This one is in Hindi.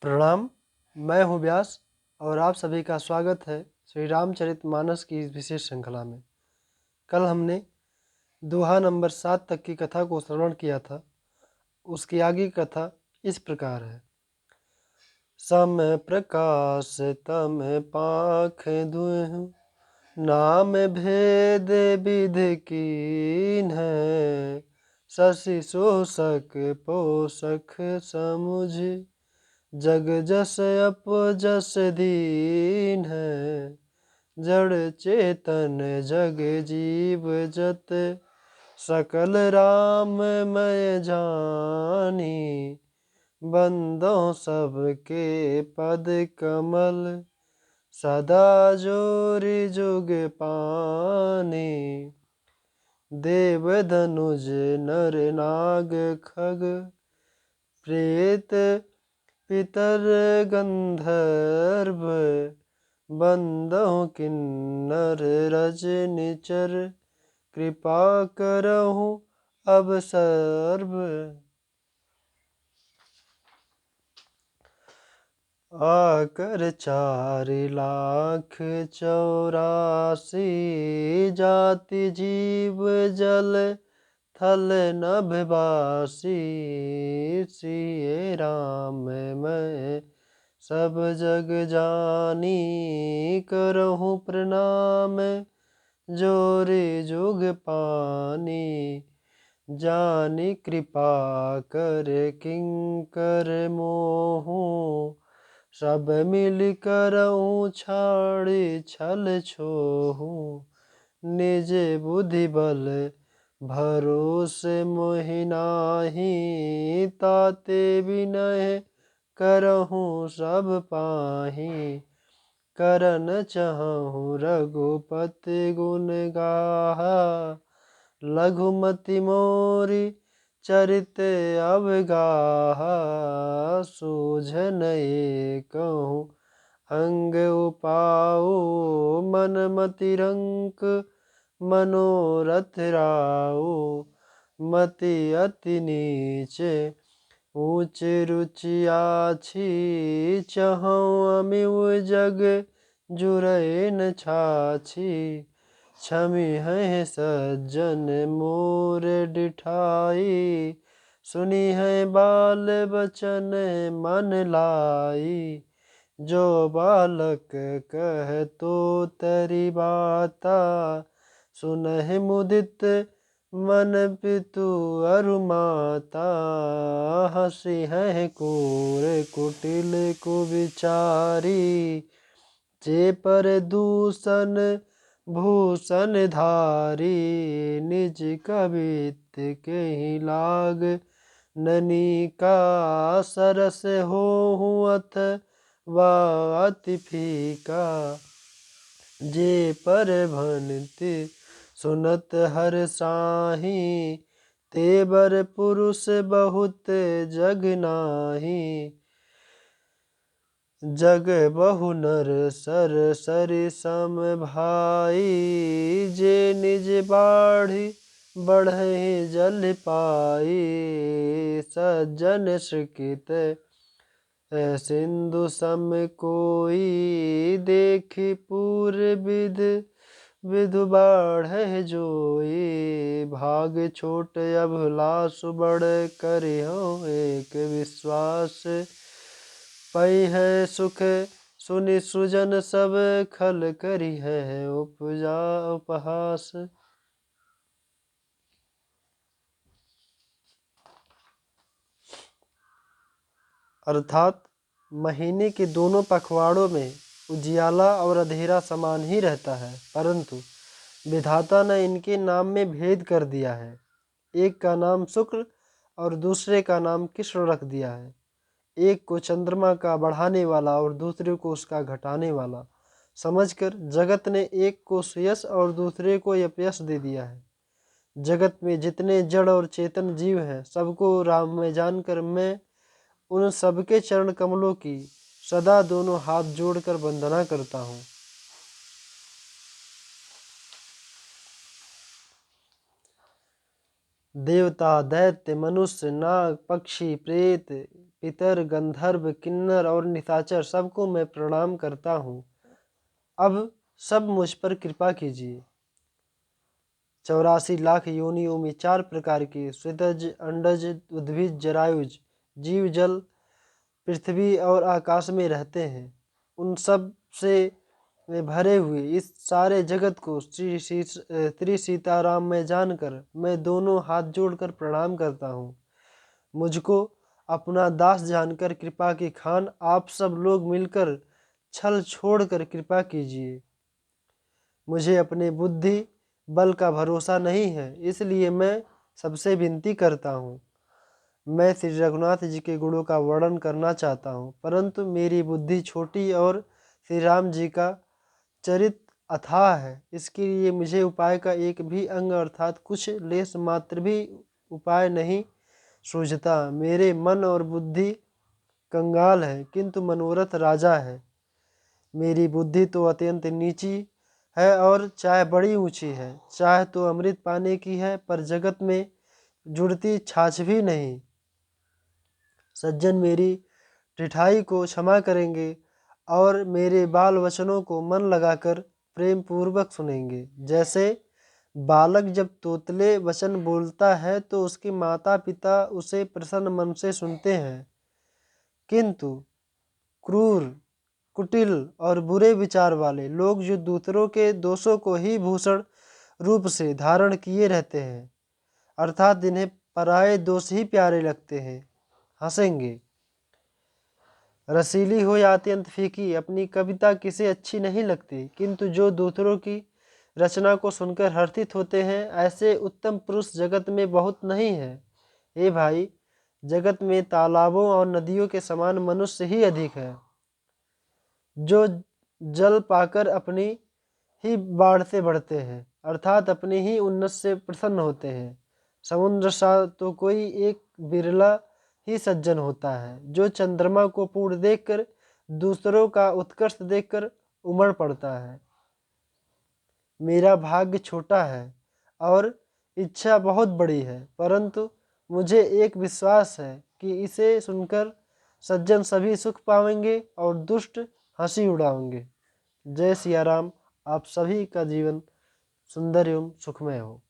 प्रणाम। मैं हूँ व्यास और आप सभी का स्वागत है श्री रामचरितमानस की इस विशेष श्रृंखला में। कल हमने दोहा नंबर 7 तक की कथा को श्रवण किया था। उसकी आगे की कथा इस प्रकार है। सम प्रकाश तम पाख दुहु, नाम भेद विध कीन्ह। शशि शोषक पोषक समुझ, जग जस अपजस दीन है। जड़ चेतन जग जीव जत, सकल राममय जानी। बंदों सबके पद कमल, सदा जोरि जुग पानी। देव धनुज नर नाग खग, प्रेत पितर गंधर्व। बंदहु किन्नर रजनिचर, कृपा करहु अब सर्व। आकर 4,84,000 जाति जीव जल थल नभवासी। सिए राम मैं सब जग जानी, करहूँ प्रणाम जोरि जुग पानी। जानी कृपा कर किंकर मोहू, सब मिल करऊँ छाड़ी छल छोहू। निज बुद्धि बल भरोसे मोहि नाहि, ताते विनय करहूँ सब पाहि। करन चहूँ रघुपति गुण गाहा, लघुमति मोरि चरित अवगाहा। सूझन एकहु अंग उपाऊ, मन मति रंक मनोरथ राऊ। मति अति नीच ऊंच रुचि आछि, चहूँ अमिव जग जुरै न छाछि। क्षमी है सज्जन मोर डिठाई, सुनी है बाल बचन मन लाई। जो बालक कह तो तरि बाता, सुनहि मुदित मन पितु अरु माता। हंसी है क्रूर कुटिल कुविचारी, जे पर दूषण भूषण धारी। निज कबित के ही लाग ननिका, सरस होहु अथवा अति फीका। जे पर भनति सुनत हर साही, ते बर पुरुष बहुत जग नाही। जग बहु नर सर सरि सम भाई, जे निज बाढ़ि बढ़हि जल पाई। सज्जन सुकृत सिंधु सम कोई, देखि पूर विध विधु बाढ़हि जोई। भाग छोट अभिलाषु बड़, करिहु एक विश्वास। पै है सुख सुनि सुजन सब, खल करी है उपजा उपहास। अर्थात महीने के दोनों पखवाड़ों में उजियाला और अंधेरा समान ही रहता है, परंतु विधाता ने इनके नाम में भेद कर दिया है। एक का नाम शुक्ल और दूसरे का नाम कृष्ण रख दिया है। एक को चंद्रमा का बढ़ाने वाला और दूसरे को उसका घटाने वाला समझकर जगत ने एक को सुयश और दूसरे को अपयश दे दिया है। जगत में जितने जड़ और चेतन जीव हैं, सबको राम में जानकर मैं उन सबके चरण कमलों की सदा दोनों हाथ जोड़कर वंदना करता हूँ। देवता दैत्य मनुष्य नाग पक्षी प्रेत पितर, गंधर्व, किन्नर और निशाचर सबको मैं प्रणाम करता हूँ। अब सब मुझ पर कृपा कीजिए। 84 लाख योनियों में 4 प्रकार के स्विदज, अंडज, उद्भिज, जरायुज जीव जल, पृथ्वी और आकाश में रहते हैं। उन सब से भरे हुए इस सारे जगत को श्री सीताराम में जानकर मैं दोनों हाथ जोड़कर प्रणाम करता हूँ। मुझको अपना दास जानकर कृपा की खान आप सब लोग मिलकर छल छोड़कर कृपा कीजिए। मुझे अपने बुद्धि बल का भरोसा नहीं है, इसलिए मैं सबसे विनती करता हूँ। मैं श्री रघुनाथ जी के गुणों का वर्णन करना चाहता हूँ, परंतु मेरी बुद्धि छोटी और श्री राम जी का चरित अथाह है। इसके लिए मुझे उपाय का एक भी अंग अर्थात कुछ लेश मात्र भी उपाय नहीं सूझता। मेरे मन और बुद्धि कंगाल है, किंतु मनोरथ राजा है। मेरी बुद्धि तो अत्यंत नीची है और चाह बड़ी ऊंची है। चाह तो अमृत पाने की है, पर जगत में जुड़ती छाछ भी नहीं। सज्जन मेरी टिठाई को क्षमा करेंगे और मेरे बाल वचनों को मन लगाकर प्रेम पूर्वक सुनेंगे। जैसे बालक जब तोतले वचन बोलता है तो उसके माता पिता उसे प्रसन्न मन से सुनते हैं, किंतु क्रूर, कुटिल और बुरे विचार वाले लोग जो दूसरों के दोषों को ही भूषण रूप से धारण किए रहते हैं, अर्थात इन्हें पराये दोष ही प्यारे लगते हैं, हंसेंगे। रसीली हो या अत्यंत फीकी, अपनी कविता किसे अच्छी नहीं लगती, किंतु जो दूसरों की रचना को सुनकर हर्षित होते हैं, ऐसे उत्तम पुरुष जगत में बहुत नहीं है। हे भाई, जगत में तालाबों और नदियों के समान मनुष्य ही अधिक है, जो जल पाकर अपनी ही बाढ़ से बढ़ते हैं, अर्थात अपनी ही उन्नत से प्रसन्न होते हैं। समुद्र सा तो कोई एक बिरला ही सज्जन होता है, जो चंद्रमा को पूर्ण देखकर दूसरों का उत्कर्ष देखकर उमड़ पड़ता है। मेरा भाग्य छोटा है और इच्छा बहुत बड़ी है, परंतु मुझे एक विश्वास है कि इसे सुनकर सज्जन सभी सुख पाएंगे और दुष्ट हंसी उड़ाएंगे। जय सिया राम। आप सभी का जीवन सुंदर एवं सुखमय हो।